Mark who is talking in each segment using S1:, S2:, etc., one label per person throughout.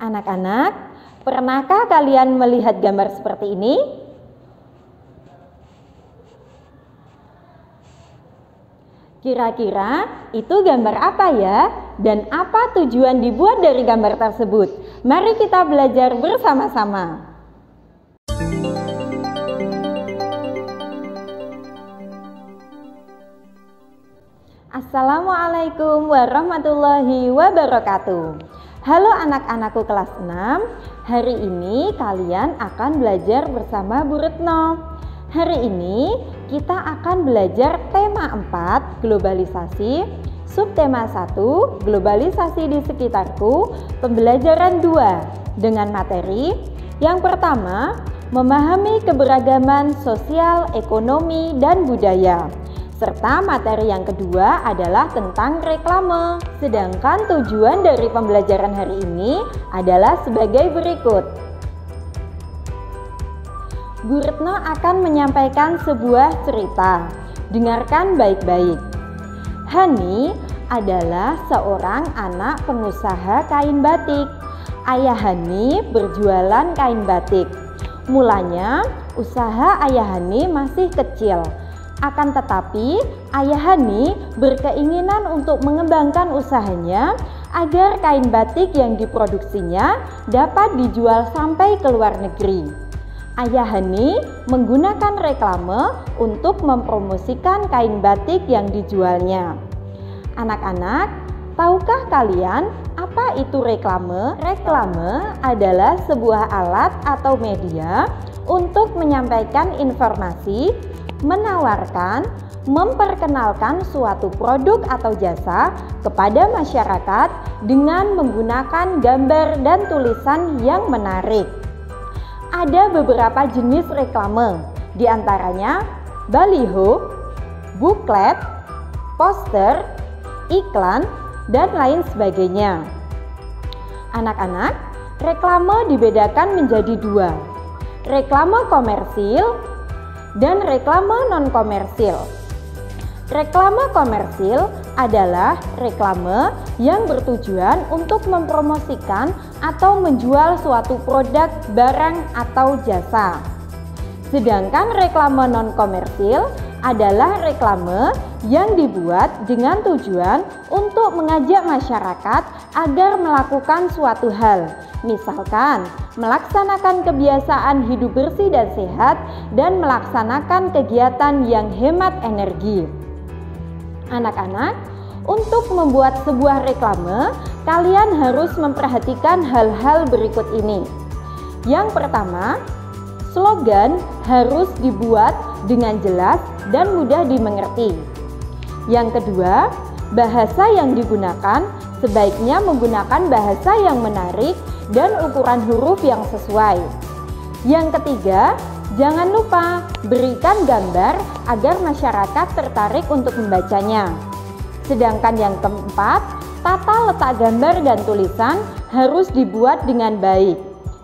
S1: Anak-anak, pernahkah kalian melihat gambar seperti ini? Kira-kira itu gambar apa ya? Dan apa tujuan dibuat dari gambar tersebut? Mari kita belajar bersama-sama. Assalamualaikum warahmatullahi wabarakatuh. Halo anak-anakku kelas 6. Hari ini kalian akan belajar bersama Bu Retno. Hari ini kita akan belajar tema 4, globalisasi, subtema 1, globalisasi di sekitarku, pembelajaran 2 dengan materi yang pertama, memahami keberagaman sosial, ekonomi, dan budaya. Serta materi yang kedua adalah tentang reklame. Sedangkan tujuan dari pembelajaran hari ini adalah sebagai berikut. Bu Retno akan menyampaikan sebuah cerita. Dengarkan baik-baik. Hani adalah seorang anak pengusaha kain batik. Ayah Hani berjualan kain batik. Mulanya usaha Ayah Hani masih kecil. Akan tetapi, Ayah Hani berkeinginan untuk mengembangkan usahanya agar kain batik yang diproduksinya dapat dijual sampai ke luar negeri. Ayah Hani menggunakan reklame untuk mempromosikan kain batik yang dijualnya. Anak-anak, tahukah kalian apa itu reklame? Reklame adalah sebuah alat atau media untuk menyampaikan informasi, menawarkan, memperkenalkan suatu produk atau jasa kepada masyarakat dengan menggunakan gambar dan tulisan yang menarik. Ada beberapa jenis reklame, diantaranya baliho, buklet, poster, iklan, dan lain sebagainya. Anak-anak, reklame dibedakan menjadi dua, reklame komersil dan reklame non-komersil. Reklame komersil adalah reklame yang bertujuan untuk mempromosikan atau menjual suatu produk, barang, atau jasa. Sedangkan reklame non-komersil adalah reklame yang dibuat dengan tujuan untuk mengajak masyarakat agar melakukan suatu hal. Misalkan, melaksanakan kebiasaan hidup bersih dan sehat dan melaksanakan kegiatan yang hemat energi. Anak-anak, untuk membuat sebuah reklame, kalian harus memperhatikan hal-hal berikut ini. Yang pertama, slogan harus dibuat dengan jelas dan mudah dimengerti. Yang kedua, bahasa yang digunakan sebaiknya menggunakan bahasa yang menarik dan ukuran huruf yang sesuai. Yang ketiga, jangan lupa berikan gambar agar masyarakat tertarik untuk membacanya. Sedangkan yang keempat, tata letak gambar dan tulisan harus dibuat dengan baik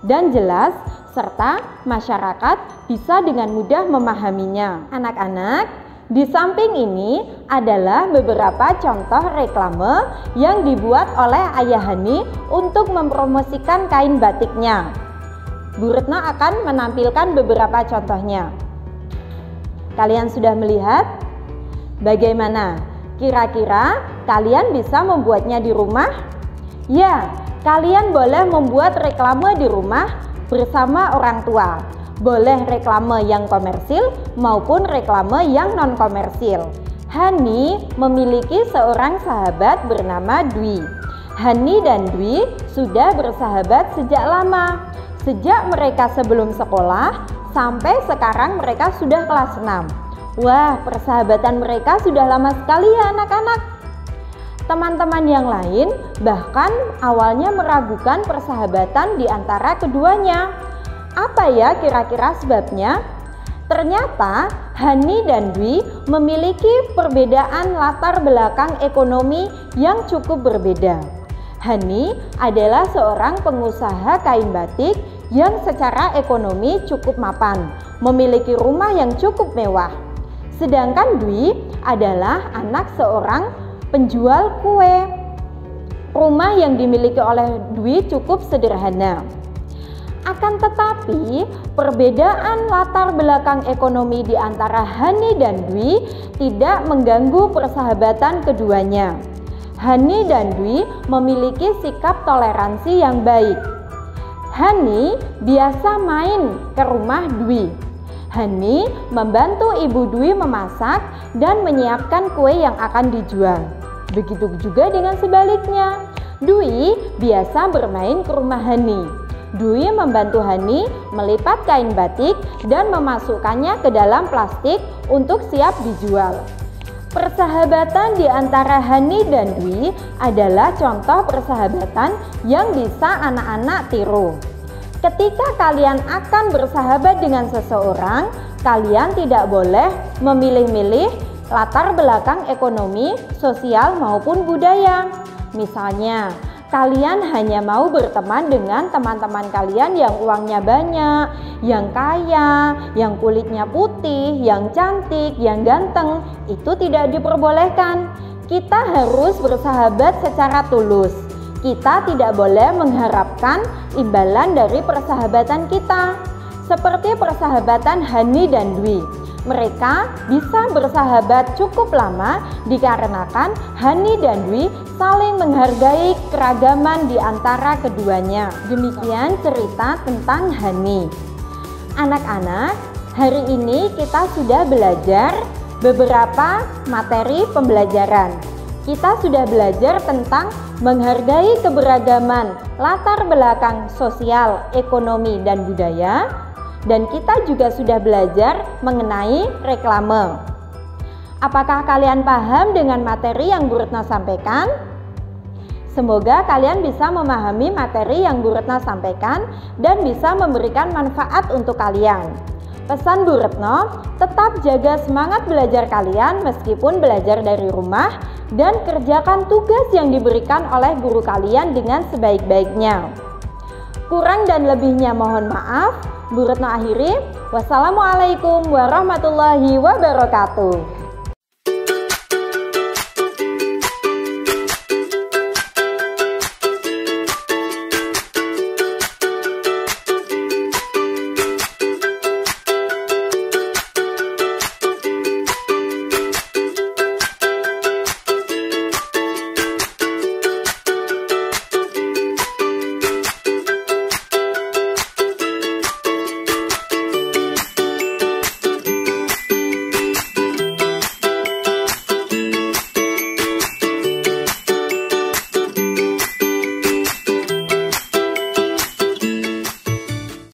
S1: dan jelas serta masyarakat bisa dengan mudah memahaminya. Anak-anak, di samping ini adalah beberapa contoh reklame yang dibuat oleh Ayah Hani untuk mempromosikan kain batiknya. Bu Retno akan menampilkan beberapa contohnya. Kalian sudah melihat? Bagaimana? Kira-kira kalian bisa membuatnya di rumah? Ya, kalian boleh membuat reklame di rumah bersama orang tua. Boleh reklame yang komersil maupun reklame yang non-komersil. Hani memiliki seorang sahabat bernama Dwi. Hani dan Dwi sudah bersahabat sejak lama. Sejak mereka sebelum sekolah sampai sekarang mereka sudah kelas 6. Wah, persahabatan mereka sudah lama sekali ya anak-anak. Teman-teman yang lain bahkan awalnya meragukan persahabatan di antara keduanya. Apa ya kira-kira sebabnya? Ternyata Hani dan Dwi memiliki perbedaan latar belakang ekonomi yang cukup berbeda. Hani adalah seorang pengusaha kain batik yang secara ekonomi cukup mapan, memiliki rumah yang cukup mewah. Sedangkan Dwi adalah anak seorang penjual kue. Rumah yang dimiliki oleh Dwi cukup sederhana. Akan tetapi, perbedaan latar belakang ekonomi di antara Hani dan Dwi tidak mengganggu persahabatan keduanya. Hani dan Dwi memiliki sikap toleransi yang baik. Hani biasa main ke rumah Dwi. Hani membantu ibu Dwi memasak dan menyiapkan kue yang akan dijual. Begitu juga dengan sebaliknya. Dwi biasa bermain ke rumah Hani. Dwi membantu Hani melipat kain batik dan memasukkannya ke dalam plastik untuk siap dijual. Persahabatan di antara Hani dan Dwi adalah contoh persahabatan yang bisa anak-anak tiru. Ketika kalian akan bersahabat dengan seseorang, kalian tidak boleh memilih-milih latar belakang ekonomi, sosial maupun budaya. Misalnya, kalian hanya mau berteman dengan teman-teman kalian yang uangnya banyak, yang kaya, yang kulitnya putih, yang cantik, yang ganteng. Itu tidak diperbolehkan. Kita harus bersahabat secara tulus. Kita tidak boleh mengharapkan imbalan dari persahabatan kita. Seperti persahabatan Hani dan Dwi. Mereka bisa bersahabat cukup lama dikarenakan Hani dan Dwi saling menghargai keragaman di antara keduanya. Demikian cerita tentang Hani. Anak-anak, hari ini kita sudah belajar beberapa materi pembelajaran. Kita sudah belajar tentang menghargai keberagaman latar belakang sosial, ekonomi, dan budaya. Dan kita juga sudah belajar mengenai reklame. Apakah kalian paham dengan materi yang Bu Retno sampaikan? Semoga kalian bisa memahami materi yang Bu Retno sampaikan dan bisa memberikan manfaat untuk kalian. Pesan Bu Retno, tetap jaga semangat belajar kalian meskipun belajar dari rumah dan kerjakan tugas yang diberikan oleh guru kalian dengan sebaik-baiknya. Kurang dan lebihnya mohon maaf. Bu Retno akhiri, wassalamualaikum warahmatullahi wabarakatuh.